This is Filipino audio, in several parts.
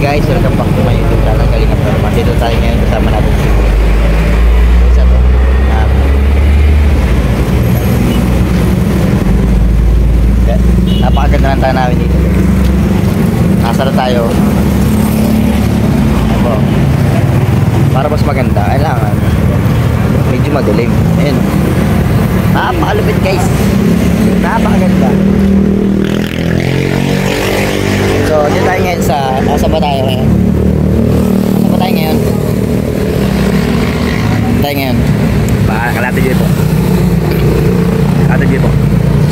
guys, welcome back to my YouTube channel, Kalingap Norman. Dito tayo ngayon kasama natin si isa to. Napakaganda ng tayo namin dito. Nasa na tayo. Ako. Para mas maganda, kailangan medyo madilim. Ayan. Napakalupit guys. Napakaganda. So, dito tayo ngayon sa... Nasa ba tayo ngayon? Nasa ba tayo ngayon? Tayo ngayon? Kalate dito po. Kalate dito po.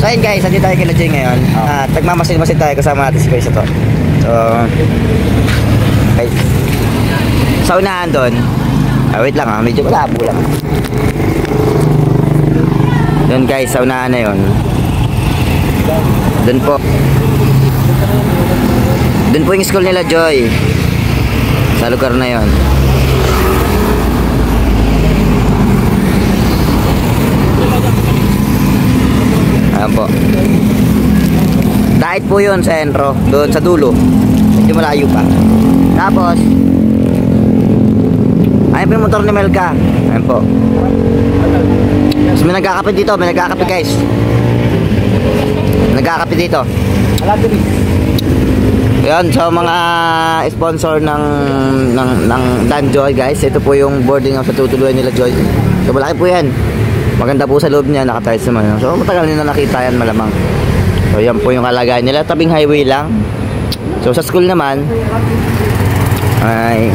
So, ayun guys, nandito tayo kila Jay ngayon. At nagmamasin-masin tayo kasama natin si Kuya to. So, okay. Sa unahan doon. Wait lang medyo malabo lang. Doon guys, sa unahan na yun. Doon po. Doon po yung school nila Joy. Sa lugar na yon. Ayan po. Dahit po yun sa entro. Doon sa dulo. Medyo malayo pa. Tapos ayun po yung motor ni Melka. Ayan po. Tapos may nagkakape dito. May nagkakape guys. Nagkakape dito. Yan, so mga sponsor ng Dan Joy guys, ito po yung boarding house sa tutuluyan nila Joy. So malaki po yan. Maganda po sa loob niya, nakatiles naman. So matagal nila nakita yan malamang. So yan po yung kalagayan nila, tabing highway lang. So sa school naman ay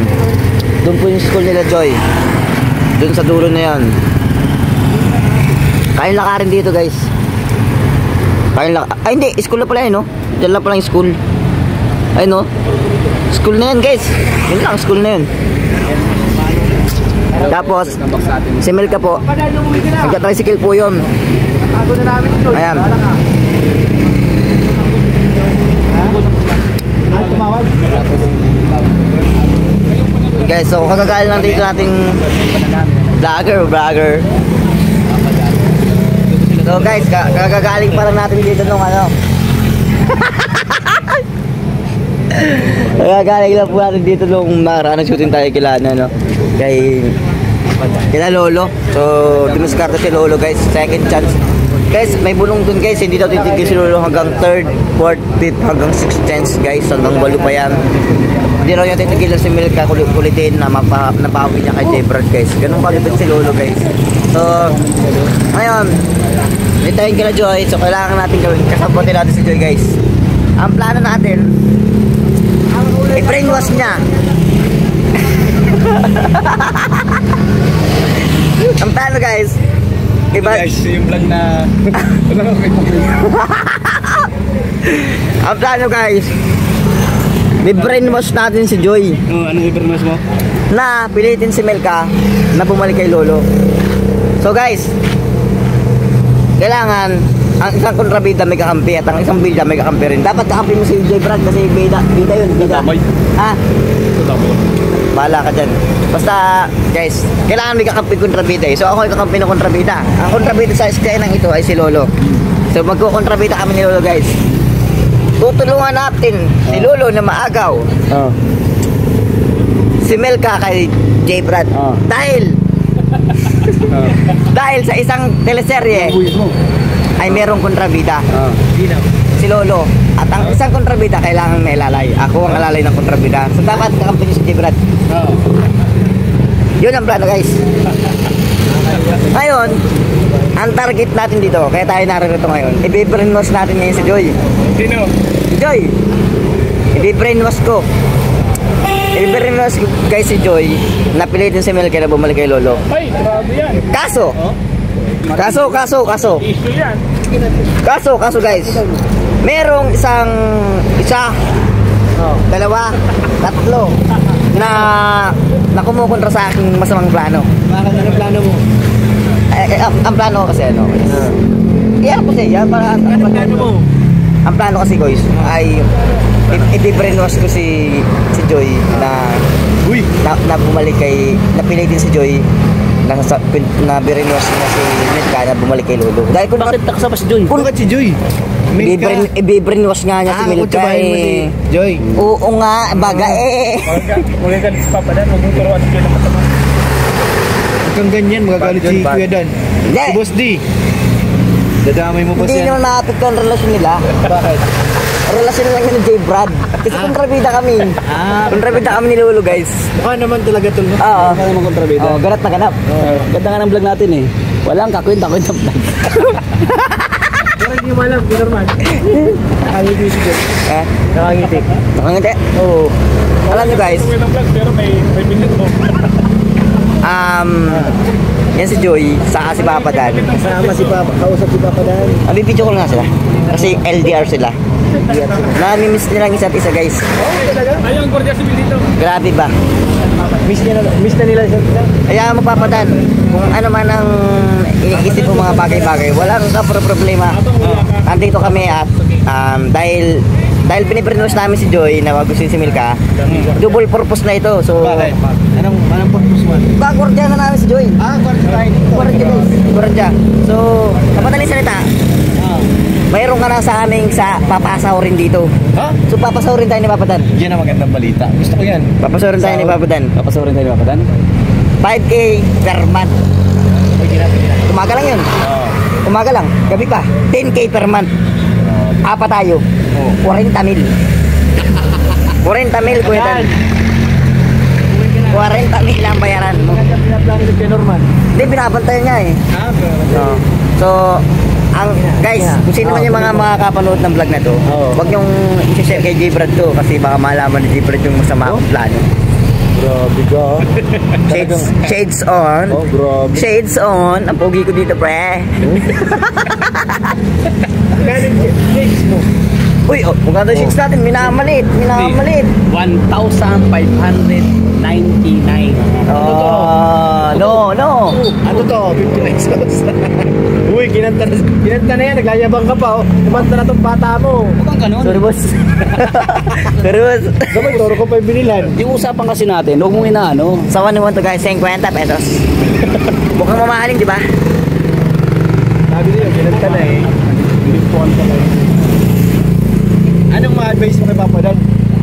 doon po yung school nila Joy. Doon sa dulo na yan. Kaya lakarin dito guys. Kaya ay hindi, school na pala yun no. Diyan lang pala yung school. Ay no, school na yan guys. Yun lang, school na yun. Tapos si Melka po, nagka-tricycle po yun. Ayan. Guys, so kagagaling lang dito nating vlogger. So guys, kagagaling pa lang natin dito nung ano. Galing lang po natin dito nung nakaraan shooting tayo kila no? Kila Lolo. So dinuskarte si Lolo guys, second chance. Guys, may bulong dun guys, hindi daw titigil si Lolo hanggang 3rd, 4th, 5th, hanggang 6th chance guys, hanggang 8 pa yan. Hindi raw niya titigil si Melka kulitin na napawi niya kay J-Brad guys. Ganun kalipit si Lolo guys. So ngayon, may tayong kila Joy, so kailangan natin gawin, kasabutin natin si Joy guys. Ang plano natin, i-brainwash niya. Ang plano guys, guys, yung vlog na ang plano guys, i-brainwash natin si Joy. Anong i-brainwash mo? Na pilitin si Melka na bumalik kay Lolo. So guys, kailangan ang isang kontrabida may kakampi at ang isang bilda may kakampi rin. Dapat kakampi mo si J-Brad kasi bida yun, bida. Ha? Bahala ka dyan. Basta guys, kailangan may kakampi kontrabida eh. So ako ay kakampi ng kontrabida. Ang kontrabida sa SKN ng ito ay si Lolo. So magkukontrabida kami ni Lolo guys. Tutulungan natin si Lolo na maagaw si Melka kay J-Brad. Dahil sa isang teleserye ay merong kontrabida si Lolo. At ang isang kontrabida kailangan may lalay. Ako ang alalay ng kontrabida. So dapat kakampi si J-Brad. Yun ang plano guys. Ngayon, ang target natin dito, kaya tayo narito ngayon, i-brainwash natin ngayon si Joy. Sino? Si Joy. I-brainwash ko. I-brainwash ko guys si Joy. Napilitin si Melka na bumalik kay Lolo. Ay, grabe yan. Kaso guys, merong isa, dalawa, tatlo na kumukontra sa aking masamang plano. Bakit ano plano mo? Ang plano kasi ano, yan po siya, para ano plano mo? Ang plano kasi guys ay i-brainwash ko si Joy na bumalik kay, napilitin si Joy nabirinos na si Milka na bumalik kay Lolo. Dahil kung Bakit nakasama si Joy? Bakit si Joy? Ibibrainwash nga niya si Milka kutsabahin mo si Joy. Oo nga, baga eh. Huwag ka sa Papa Dan, huwag mong turuan si Joy ng matama. Huwag kang ganyan, magagalit si Kuya Dan. Hindi. Si Boss D. Dadamay mo pa Hindi siya. naman nakapit ang relasyon nila. Bakit? Relasyon lang yun ni J. Brad. Kasi kontrabida kami. Kontrabida kami ni Lolo, guys. Mukha naman talaga tol. Oo. Ano naman kontrabida? Oh, ganap na ganap. Ganda nga ng vlog natin eh. Walang kakwenta-kwenta vlog. Pero hindi mo alam, Pinorman. Nakangiti si Joy. Eh, Nakangiti. nakangiti? Oo. Alam nyo, guys. Pero may minute mo. Yan si Joy, saka si Papa Dan. Kasama si Papa, kausap si Papa Dan. Video ko lang nga sila. Kasi LDR sila. Nami-miss nilang isa't isa, guys. Ayaw ang gwardiya civil dito. Grabe ba? Miss na nila siya. Kaya magpapadan, kung ano man ang iniisip mo mga bagay-bagay, walang problema. Andito kami at dahil binibrainwash namin si Joy na wag gusto si Milka, double purpose na ito. So, Bakit? Anong purpose mo? Gwardiya na namin si Joy. Gwardiya. So, kapataling salita, mayroon ka na sa aming papasahurin dito. Ha? So, papasahurin tayo ni Papa Dan. Yan ang magandang balita. Gusto ko yan. Papasahurin tayo ni Papa Dan. Papasorin tayo ni Papa Dan? 5K per month. Umaga lang yun. Umaga lang. Gabi pa. 10K per month. Apa tayo? 40 mil. 40 mil, Kuya Dan. 40 mil ang bayaran mo. Pinaplano si Pinorman. Hindi, binabantayan niya eh. So, guys, kung sino man yung mga makakapanood ng vlog na to, huwag niyong i-share kay J-Brad to kasi baka malaman ni J-Brad yung masama akong plano. Grabe ka. Shades on. Oh, grabe. Shades on. Ang pogi ko dito, pre. Galing shades mo. Uy, mukha daw shades natin. Minamaliit. 1,599. No. Ano to? 50 pesos. Uy, kinanta na yan. Naglayabang ka pa. Kumanta na tong bata mo. Huwag kang ganun. Sorry, boss. Sorry, boss. Sabay, toro ko pa yung binilan. Yung usapan kasi natin, huwag mong inaano. Sa 1 to guys, 50 pesos. Mukhang mamahalin, di ba? Sabi nila, kinanta na eh. Anong ma-advise mo kay Papa Dan?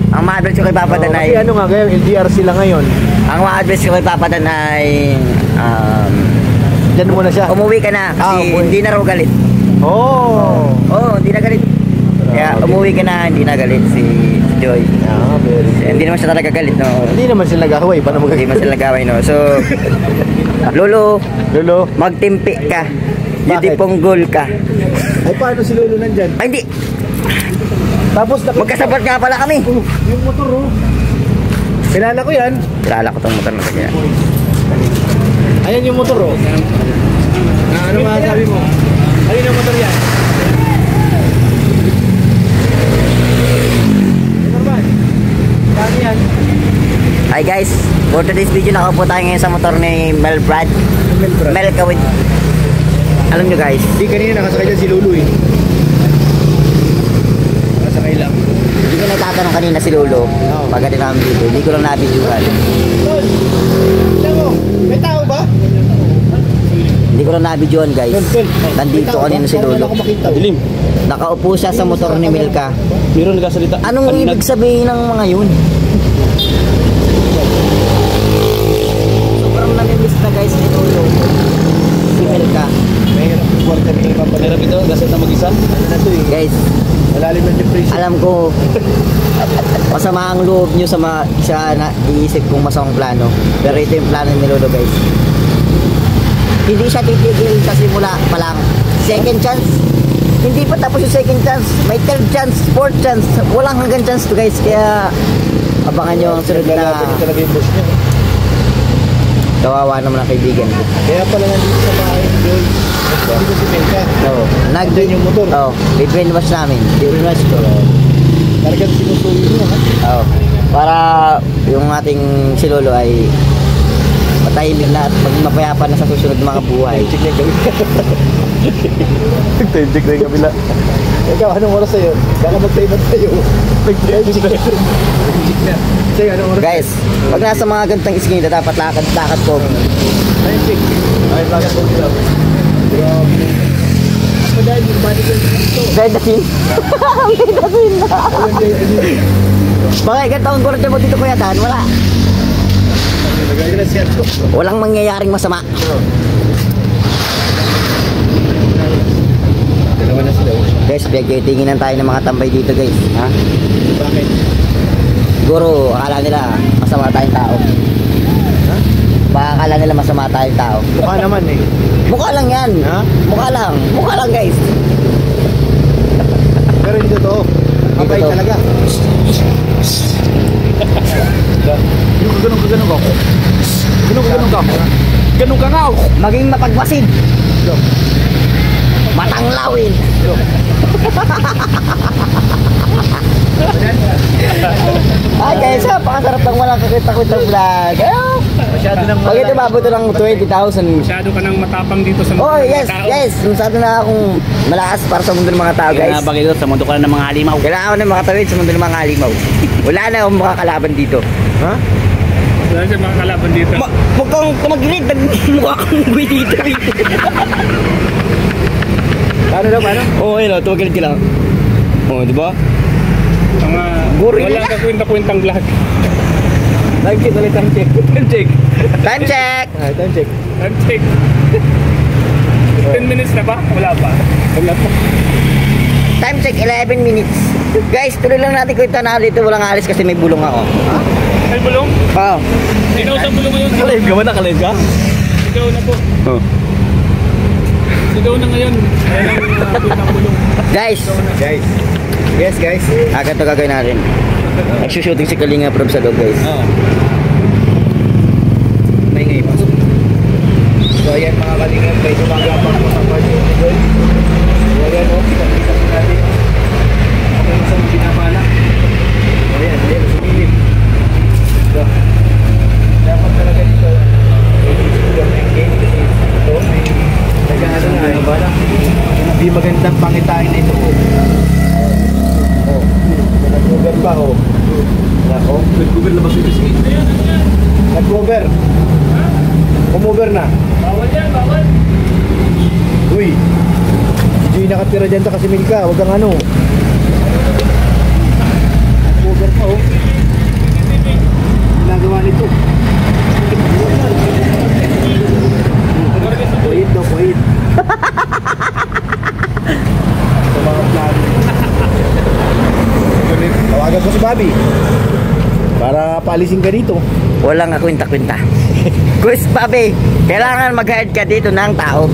Ang ma-advise ko kay Papa Dan ay... Kasi ano nga, ngayon, LDR sila ngayon. Ang ma-advise ko kay Papa Dan ay... Diyan muna siya. umuwi ka na kasi umuwi. hindi na raw galit. Oh! Hindi na galit. Kaya umuwi ka na, hindi na galit si Joy. Very good. Hindi naman siya talaga galit, no? Hindi naman sila nag-ahaway. Paano Hindi naman sila nagaway, no? So, Lolo, Lolo? magtimpi ka. Hindi Bakit? ponggol ka. Ay, paano si Lolo nandyan? Ay, hindi. Tapos, Magkasabat nga pala kami. yung motor, oh. Kilala ko yan. Kilala ko tong motor na kaya. Ayan yung motor, oh. Ano masasabi mo? Ayun yung motor yan. Normal. Kami yan. Hi guys, for today's video nakaupo tayo ngayon sa motor ni Mel Brad. Mel Kawit. Alam nyo guys, Hindi, kanina nakasakay dyan si Lulu, eh. Nakasakay lang. hindi ko natatanong kanina si Lolo. Pagdating namin dito, hindi ko lang nabidyohan. Tol! Tignan mo, may tao ba? Hindi ko lang nabidyohan guys. Nandito kanina si Lolo. Dilim. Nakaupo siya sa motor ni Milka. Meron nagkasalita. Anong ibig sabihin ng mga yun? Sobrang namimiss na guys ni Lolo. Si Milka. Mahirap yung kwarta ni Papa Dan. Mahirap ito, gaset na mag-isa. Ano na to, eh? Guys, Malalim na depression. alam ko masama ang loob nyo sa iisip kong masamang plano. Pero ito yung plano ni Lolo guys. Hindi siya titigil sa simula pa lang. Second chance. Hindi pa tapos yung second chance. May third chance, fourth chance. Walang hanggang chance to guys. Kaya abangan nyo ang sunod na Lalaban talaga yung boss niya. kawawa naman ang kaibigan ko. Kaya pala nandito sa bahay ni Joy. Hindi ko si Melka. Oo. Nandyan yung motor. Oo. I-brainwash namin. I-brainwash ko. Talagang sinusuyo niya, ha? Oo. Para yung ating si Lolo ay matahimik na at maging mapayapa na sa susunod na mga buhay. Nag-time na yung kabila. Ikaw, anong oras sa'yo? Baka mag-time tayo. Nag-time na. Sa'yo, anong oras? Guys, pag nasa mga gantong iskinita, dapat lakad po. Time check. Ay, lakad po sila. Ako dahil yung body ko ito. Dahil dasin. Bakit ikan taon ko rin mo dito kuya Dan? Wala. Walang mangyayaring masama. Dalawa na sila. Guys, pinagtitinginan tayo ng mga tambay dito guys. Ha? Bakit? Siguro, akala nila masama tayong tao. Ha? Baka akala nila masama tayong tao. Mukha naman eh. Mukha lang yan. Ha? Mukha lang. Mukha lang guys. Pero hindi totoo. Mabait totoo. talaga. Ganun ka ako. Ganun ka. Ganun ka nga ako. Maging mapagmasid. Matanglawin. Ay guys, pakasarap ng walang kakita-kitang vlog. Masyado nang Pag ito mabuto ng 20,000. Masyado ka nang matapang dito sa Oh mga yes, tao. yes. Masyado na akong malakas para sa mundo ng mga tao guys. Kaya bagay doon sa mundo ko na ng mga halimaw. Kailangan ko na makatawid sa mundo ng mga halimaw. Wala na akong makakalaban dito. Ha? Wala siya mga kalaban dito. Huwag kang tumagilid. Mukha kang buwi dito. Paano daw, paano? Oo, yun o. Tumagilid ka lang. Oo, di ba? Mga Gorilla. wala ka kwenta-kwentang vlog. Time check ulit, time check. Time check. Time check! Time check. Time check. 10 minutes na ba? Wala pa. Wala pa. Time check, 11 minutes. Guys, tuloy lang natin kwenta na dito. Walang alis kasi may bulong ako. Ay, bulong? Oo. Ikaw sa bulong ngayon. Kalive ka ba? Nakalive ka? Ikaw na po. Oo. Ikaw na ngayon. Ayan ang kwentang bulong. Guys, Guys. Yes, guys. agad ito gagawin natin. Nagsushooting si Kalinga Prob sa loob guys. Oo. Maingay pa. So, ayan mga kalingap. May gumagapang po sa party of the world. So, ayan o. Kita-kita po natin. Ako yung isang binabala. So, ayan. Ayan. Sumilip. So, dapat talaga dito. May game kasi ito. May nag-ano na. Binabala. Hindi magandang pangitain na ito po. Oh. Nag-cover pa oh. Nako. Nag-cover na ba si Biscuit? Nag-cover. Kumover na. Bawal yan, bawal. Uy. Si Joy nakatira dyan sa Kasimilka. Huwag kang ano. Nag-cover pa oh. Ginagawa nito. Kuwait daw, kuwait. Sa mga plano. Tawagan ko si Bobby. Para paalisin ka dito. Walang kwenta-kwenta. Guys, Bobby, kailangan mag-guide ka dito ng tao.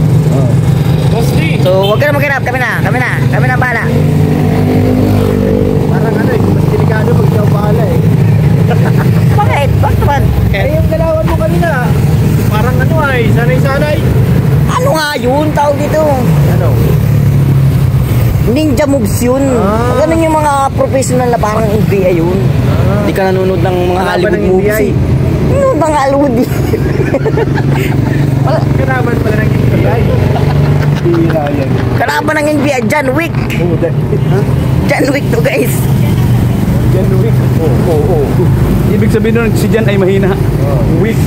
Boss D. So, huwag ka na maghanap. Kami na bala. Parang ano eh, mas delikado pag ikaw bahala eh. Bakit? Bakit naman? Eh, yung galawan mo kanina, parang ano ay, sanay-sanay. Ano nga yun? Tawag dito. Ano? Ninja moves yun. Ah. Ganun yung mga professional na parang NBA yun. Hindi ka nanonood ng mga Kalaban Hollywood ng movies NBI. eh. Nanonood ng Hollywood eh. Karaman pala ng NBI. Tira yan. Kalaban ng NBA, John Wick. Oh, ha? John Wick to guys. Jan Wick. Oo. Ibig sabihin nun, si Jan ay mahina. Wick.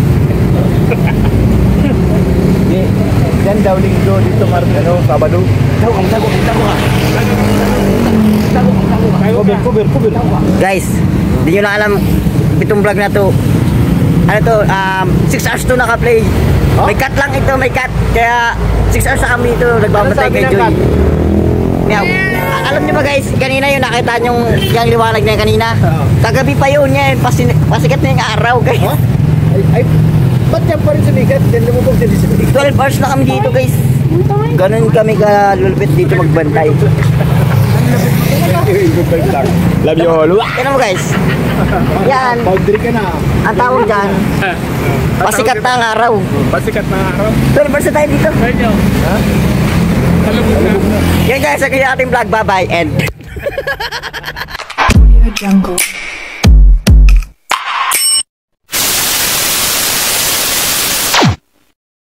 Jan daw linggo dito ano, Sabado. Tago ka. Cover. Guys, hindi nyo lang alam itong vlog na to. Ano to, 6 hours to naka-play. May cut lang ito, may cut. Kaya 6 hours na kami ito, nagbabantay Ano sabi kay ng Joy. cut? Meow. Alam niyo ba guys, kanina yung nakita yung liwanag na yan kanina. Kagabi pa yun yan, pasikat na yung araw guys. Ay, ba't yan pa rin sumikat? Yan lumubog din sumikat. 12 hours na kami dito guys. Ganun kami kalulupit dito magbantay. Love you all. Yan mo guys. Yan, Boundary ka na. ang tawag dyan, pasikat na ang araw. Pasikat na araw. 12 hours na tayo dito. Medyo. Ha? Kalubog na. Yan guys, ang ating vlog. Bye-bye and... Jungle.